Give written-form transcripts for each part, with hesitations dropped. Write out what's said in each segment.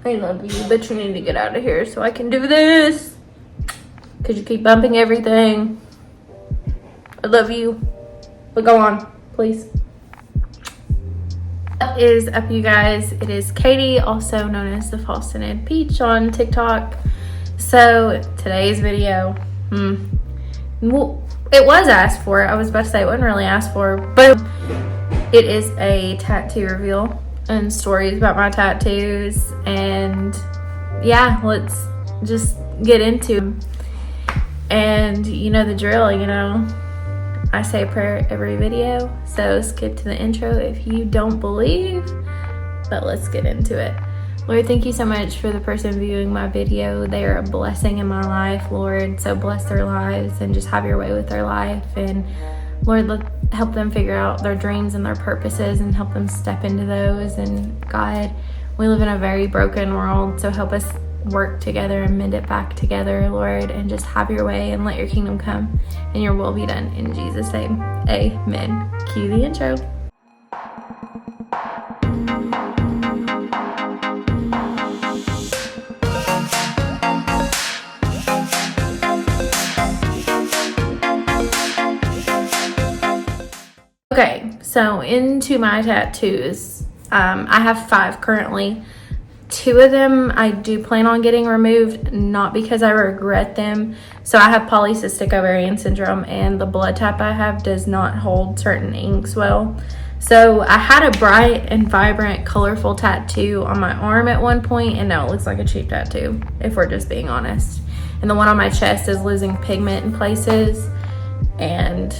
I love you, but you need to get out of here so I can do this. Because you keep bumping everything. I love you. But go on, please. What is up, you guys? It is Katie, also known as the False Scented Peach on TikTok. So today's video, well, it was asked for. I was about to say it wasn't really asked for, but it is a tattoo reveal and stories about my tattoos. And yeah, let's just get into them. And you know the drill, you know, I say a prayer every video, so skip to the intro if you don't believe, but let's get into it. Lord, thank you so much for the person viewing my video. They are a blessing in my life, Lord, so bless their lives and just have your way with their life. And Lord, help them figure out their dreams and their purposes and help them step into those. And God, we live in a very broken world, so help us work together and mend it back together, Lord, and just have your way and let your kingdom come and your will be done in Jesus' name. Amen. Cue the intro. Okay, so into my tattoos. I have 5 currently. 2 of them I do plan on getting removed, not because I regret them. So I have polycystic ovarian syndrome, and the blood type I have does not hold certain inks well. So I had a bright and vibrant, colorful tattoo on my arm at one point, and now it looks like a cheap tattoo, if we're just being honest. And the one on my chest is losing pigment in places, and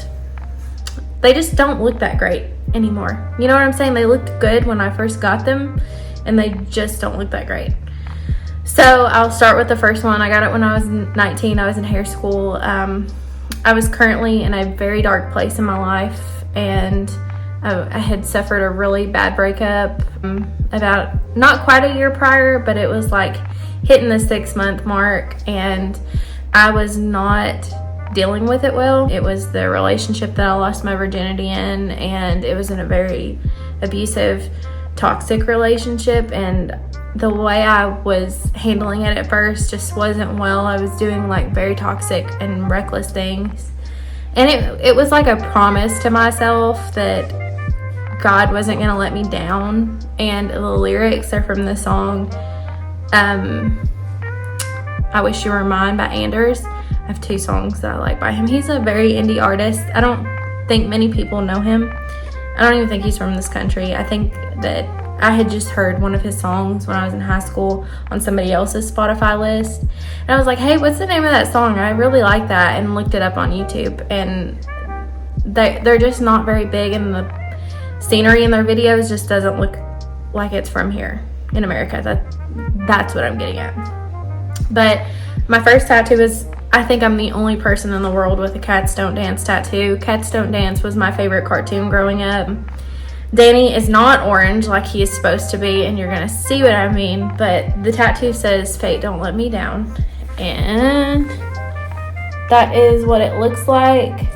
they just don't look that great anymore. You know what I'm saying? They looked good when I first got them, and they just don't look that great. So I'll start with the first one. I got it when I was 19. I was in hair school. I was currently in a very dark place in my life, and I had suffered a really bad breakup about not quite a year prior, but it was like hitting the 6-month mark, and I was not dealing with it well. It was the relationship that I lost my virginity in, and it was in a very abusive, toxic relationship, and the way I was handling it at first just wasn't well. I was doing like very toxic and reckless things, and it was like a promise to myself that God wasn't gonna let me down. And the lyrics are from the song I Wish You Were Mine by Anders. I have 2 songs that I like by him. He's a very indie artist. I don't think many people know him. I don't even think he's from this country. I think that I had just heard one of his songs when I was in high school on somebody else's Spotify list. And I was like, hey, what's the name of that song? I really like that, and looked it up on YouTube. And they're just not very big, and the scenery in their videos just doesn't look like it's from here in America. That's what I'm getting at. But my first tattoo is, I think I'm the only person in the world with a Cats Don't Dance tattoo. Cats Don't Dance was my favorite cartoon growing up. Danny is not orange like he is supposed to be, and you're gonna see what I mean, but the tattoo says, "Fate don't let me down." And that is what it looks like.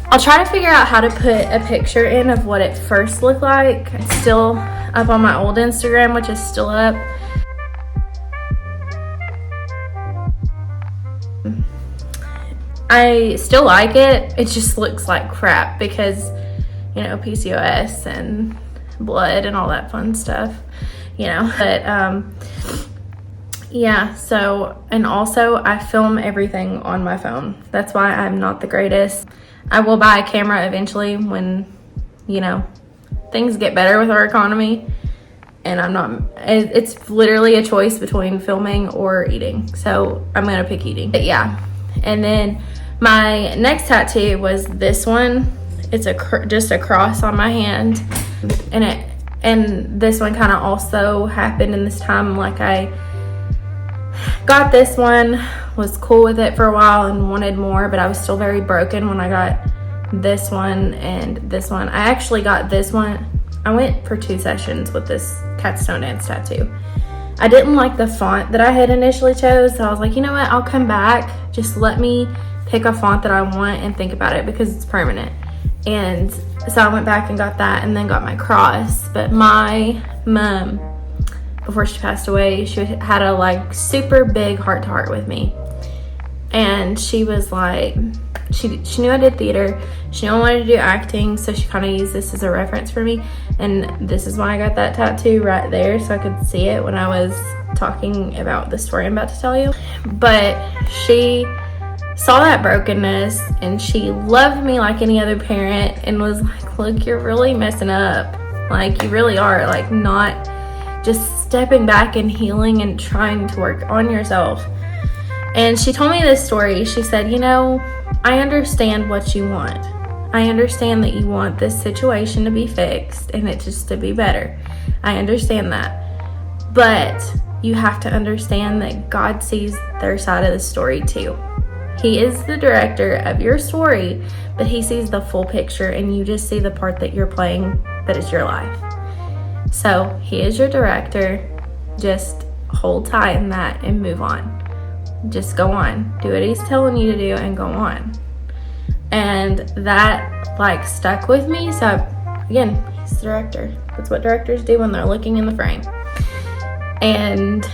I'll try to figure out how to put a picture in of what it first looked like. It's still up on my old Instagram, which is still up. I still like it. It just looks like crap because, you know, PCOS and blood and all that fun stuff, you know. But yeah, so, and also I film everything on my phone. That's why I'm not the greatest. I will buy a camera eventually when, you know, things get better with our economy, and I'm not, it's literally a choice between filming or eating, so I'm gonna pick eating. But yeah, and then my next tattoo was this one. It's just a cross on my hand, and this one kind of also happened in this time. Like, I got this one, was cool with it for a while and wanted more, but I was still very broken when I got this one and this one. I actually got this one. I went for 2 sessions with this Cats Don't Dance tattoo. I didn't like the font that I had initially chose, so I was like, you know what, I'll come back. Just let me pick a font that I want and think about it because it's permanent. And so I went back and got that, and then got my cross. But my mom before she passed away, she had a like super big heart to heart with me. And she was like, she knew I did theater. She knew I wanted to do acting, so she kind of used this as a reference for me. And this is why I got that tattoo right there, so I could see it when I was talking about the story I'm about to tell you. But she saw that brokenness, and she loved me like any other parent, and was like, look, you're really messing up. Like, you really are. Like, not just stepping back and healing and trying to work on yourself. And she told me this story. She said, you know, I understand what you want. I understand that you want this situation to be fixed and it just to be better. I understand that. But you have to understand that God sees their side of the story too. He is the director of your story, but he sees the full picture, and you just see the part that you're playing that is your life. So he is your director. Just hold tight in that and move on. Just go on. Do what he's telling you to do and go on. And that like stuck with me. So again, he's the director. That's what directors do when they're looking in the frame. And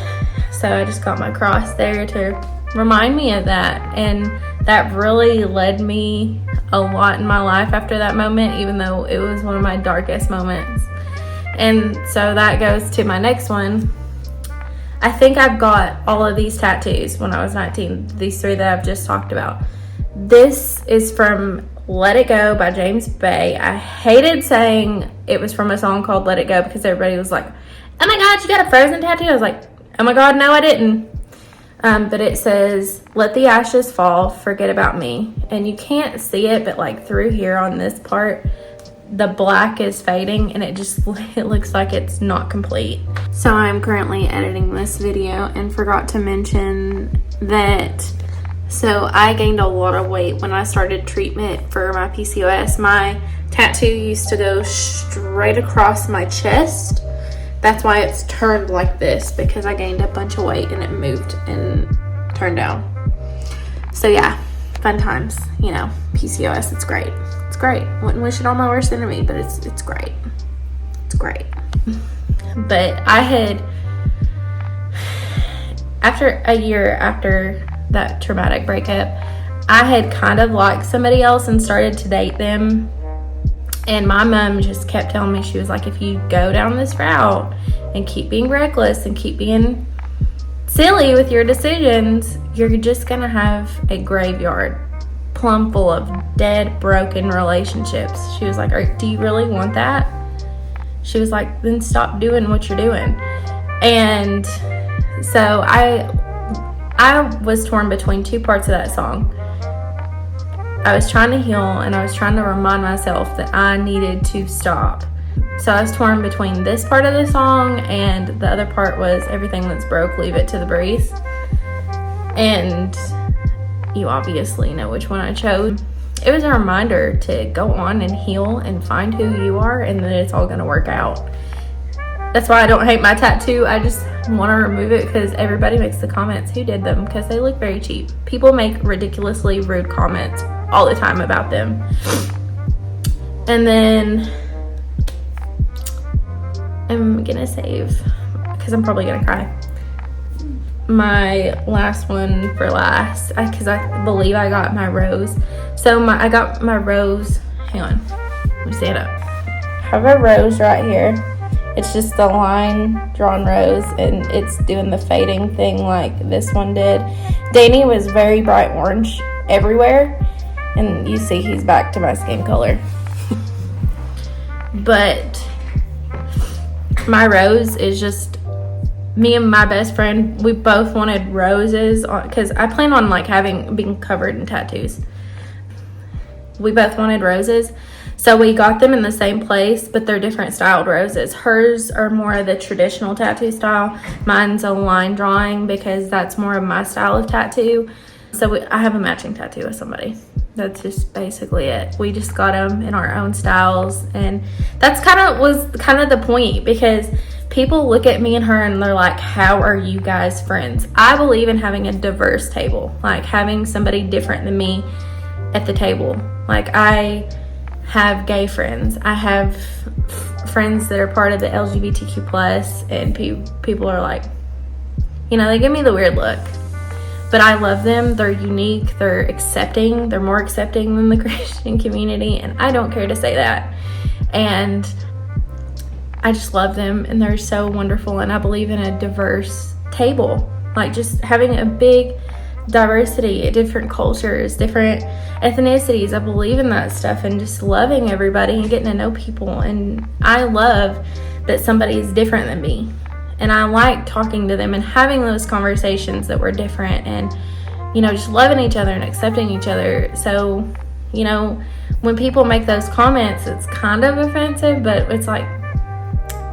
so I just got my cross there to remind me of that. And that really led me a lot in my life after that moment, even though it was one of my darkest moments. And so that goes to my next one. I think I've got all of these tattoos when I was 19, these 3 that I've just talked about. This is from Let It Go by James Bay. I hated saying it was from a song called Let It Go because everybody was like, oh my God, you got a Frozen tattoo? I was like, oh my God, no, I didn't. But it says, let the ashes fall, forget about me. And you can't see it, but like through here on this part, the black is fading and it looks like it's not complete. So I'm currently editing this video and forgot to mention that, so I gained a lot of weight when I started treatment for my PCOS. My tattoo used to go straight across my chest. That's why it's turned like this, because I gained a bunch of weight and it moved and turned down. So yeah, fun times, you know, PCOS, it's great. It's great. Wouldn't wish it on my worst enemy, but it's great. It's great. But I had, after a year after that traumatic breakup, I had kind of liked somebody else and started to date them. And my mom just kept telling me, she was like, if you go down this route and keep being reckless and keep being silly with your decisions, you're just gonna have a graveyard plumb full of dead, broken relationships. She was like, do you really want that? She was like, then stop doing what you're doing. And so I was torn between 2 parts of that song. I was trying to heal, and I was trying to remind myself that I needed to stop. So I was torn between this part of the song, and the other part was everything that's broke, leave it to the breeze. And you obviously know which one I chose. It was a reminder to go on and heal and find who you are, and then it's all gonna work out. That's why I don't hate my tattoo. I just want to remove it because everybody makes the comments who did them, because they look very cheap. People make ridiculously rude comments all the time about them. And then I'm gonna save, because I'm probably gonna cry, my last one for last, because I believe I got my rose. So I got my rose, hang on, let me stand up. I have a rose right here. It's just the line drawn rose, and it's doing the fading thing like this one did. Danny was very bright orange everywhere, and you see he's back to my skin color. But my rose is just me and my best friend. We both wanted roses because I plan on like being covered in tattoos. We both wanted roses. So we got them in the same place, but they're different styled roses. Hers are more of the traditional tattoo style. Mine's a line drawing because that's more of my style of tattoo. So I have a matching tattoo with somebody. That's just basically it. We just got them in our own styles, and that's was kind of the point, because people look at me and her and they're like, how are you guys friends? I believe in having a diverse table, like having somebody different than me at the table. Like I have gay friends, I have friends that are part of the LGBTQ plus, and people are like, you know, they give me the weird look. But I love them. They're unique. They're accepting. They're more accepting than the Christian community. And I don't care to say that. And I just love them. And they're so wonderful. And I believe in a diverse table. Like just having a big diversity, different cultures, different ethnicities. I believe in that stuff. And just loving everybody and getting to know people. And I love that somebody is different than me. And I like talking to them and having those conversations that were different and, you know, just loving each other and accepting each other. So, you know, when people make those comments, it's kind of offensive, but it's like,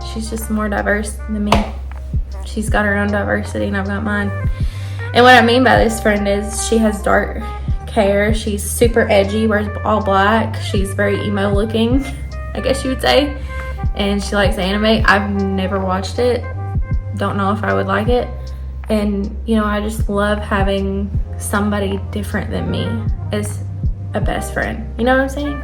she's just more diverse than me. She's got her own diversity and I've got mine. And what I mean by this friend is she has dark hair. She's super edgy, wears all black. She's very emo looking, I guess you would say. And she likes anime. I've never watched it. Don't know if I would like it. And, you know, I just love having somebody different than me as a best friend. You know what I'm saying?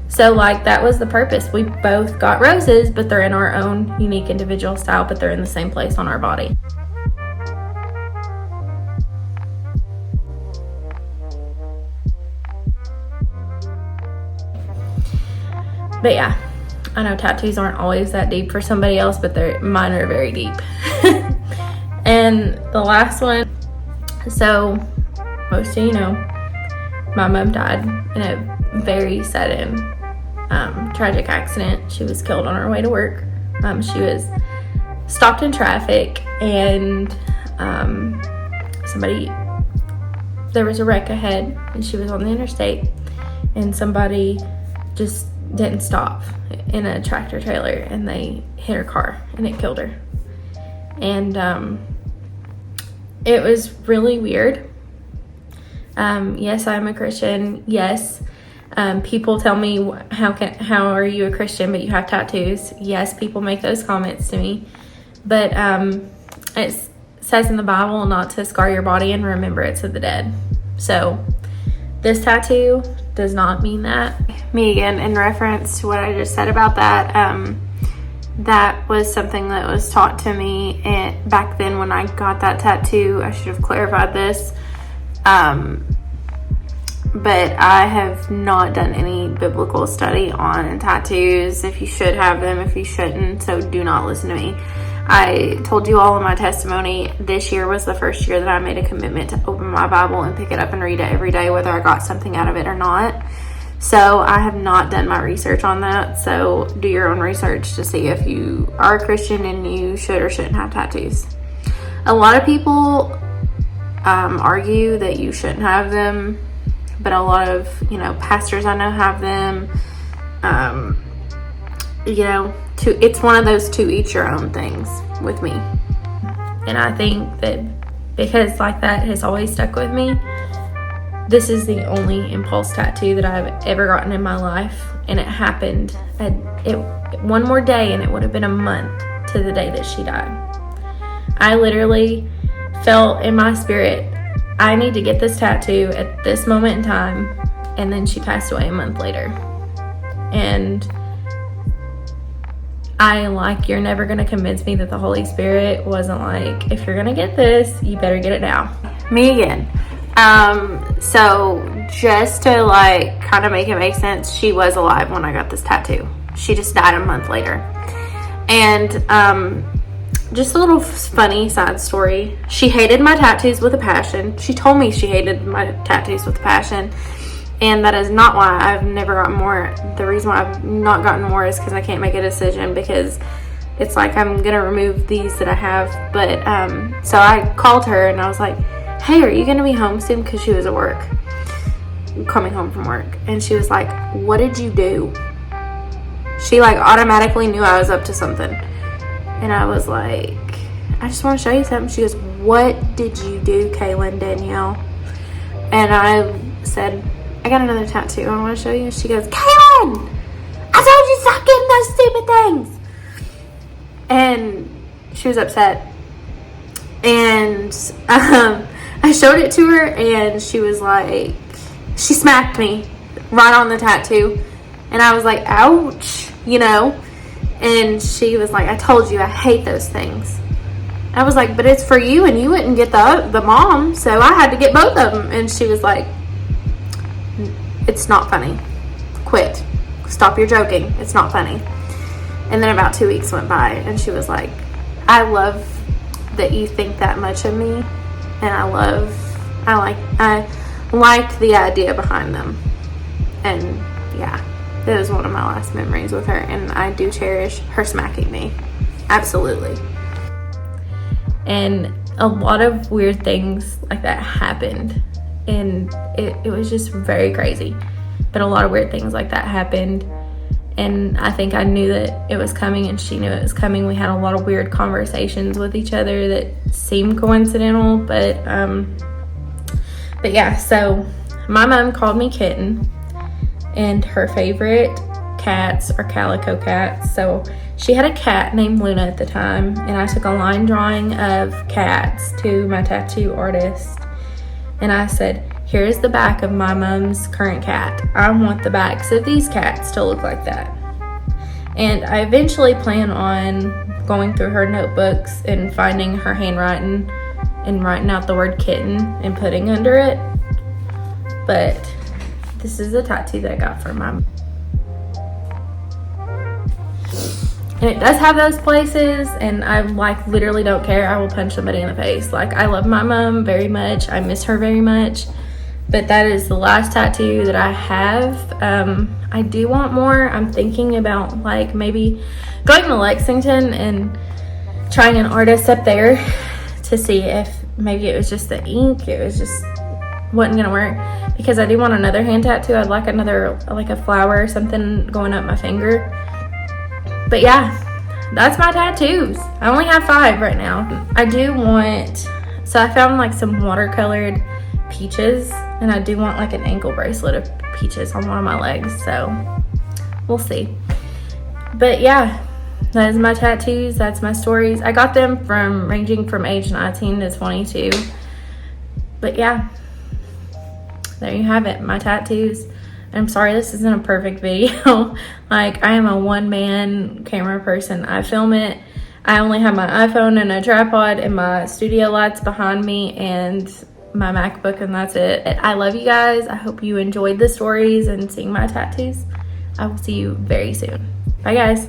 So, like, that was the purpose. We both got roses, but they're in our own unique individual style, but they're in the same place on our body. But yeah, I know tattoos aren't always that deep for somebody else, but mine are very deep. And the last one, so most of you know, my mom died in a very sudden, tragic accident. She was killed on her way to work. She was stopped in traffic and there was a wreck ahead and she was on the interstate and somebody just didn't stop in a tractor trailer and they hit her car and it killed her. And it was really weird. Yes, I'm a Christian. Yes, people tell me how are you a Christian but you have tattoos. Yes, people make those comments to me, but it says in the Bible not to scar your body in remembrance of the dead. So this tattoo does not mean that. Me again, in reference to what I just said about that, that was something that was taught to me back then when I got that tattoo. I should have clarified this. But I have not done any biblical study on tattoos, if you should have them, if you shouldn't, so do not listen to me. I told you all in my testimony, this year was the first year that I made a commitment to open my Bible and pick it up and read it every day, whether I got something out of it or not. So I have not done my research on that. So do your own research to see if you are a Christian and you should or shouldn't have tattoos. A lot of people argue that you shouldn't have them, but a lot of, pastors I know have them. It's one of those to each your own things with me. And I think that because like that has always stuck with me, this is the only impulse tattoo that I've ever gotten in my life. And it happened one more day and it would have been a month to the day that she died. I literally felt in my spirit, I need to get this tattoo at this moment in time. And then she passed away a month later. And you're never going to convince me that the Holy Spirit wasn't like, if you're going to get this, you better get it now. Me again. So just to kind of make it make sense, she was alive when I got this tattoo. She just died a month later. And, just a little funny side story. She hated my tattoos with a passion. She told me she hated my tattoos with a passion. And that is not why I've never gotten more. The reason why I've not gotten more is because I can't make a decision, because it's like I'm going to remove these that I have. But, so I called her and I was like, hey, are you going to be home soon? Because she was at work, coming home from work. And she was like, what did you do? She automatically knew I was up to something. And I was like, I just want to show you something. She goes, what did you do, Kaylin Danielle? And I said, I got another tattoo I want to show you. She goes, Kaylin, I told you stop getting those stupid things. And she was upset. And I showed it to her and she was like, she smacked me right on the tattoo. And I was like, ouch, And she was like, I told you I hate those things. I was like, but it's for you, and you wouldn't get the mom, so I had to get both of them. And she was like, it's not funny. Quit. Stop your joking. It's not funny. And then about 2 weeks went by, and she was like, I love that you think that much of me, and I liked the idea behind them. And yeah, that was one of my last memories with her, and I do cherish her smacking me. Absolutely. And a lot of weird things like that happened, and it was just very crazy. But a lot of weird things like that happened, and I think I knew that it was coming, and she knew it was coming. We had a lot of weird conversations with each other that seemed coincidental, but yeah. So my mom called me Kitten, and her favorite cats are calico cats. So she had a cat named Luna at the time, and I took a line drawing of cats to my tattoo artist, and I said, here's the back of my mom's current cat. I want the backs of these cats to look like that. And I eventually plan on going through her notebooks and finding her handwriting and writing out the word kitten and putting under it. But this is a tattoo that I got from my mom. And it does have those places, and I like literally don't care. I will punch somebody in the face. Like, I love my mom very much. I miss her very much. But that is the last tattoo that I have. I do want more. I'm thinking about like maybe going to Lexington and trying an artist up there to see if maybe it was just the ink. It was just wasn't gonna work, because I do want another hand tattoo. I'd like another, like a flower or something going up my finger. But yeah, that's my tattoos. I only have 5 right now. I do want, so I found like some watercolored peaches, and I do want like an ankle bracelet of peaches on one of my legs, so we'll see. But yeah, that is my tattoos. That's my stories. I got them from ranging from age 19 to 22. But yeah, there you have it, my tattoos. I'm sorry this isn't a perfect video. Like, I am a one-man camera person. I film it. I only have my iPhone and a tripod and my studio lights behind me and my MacBook, and that's it. I love you guys. I hope you enjoyed the stories and seeing my tattoos. I will see you very soon. Bye guys.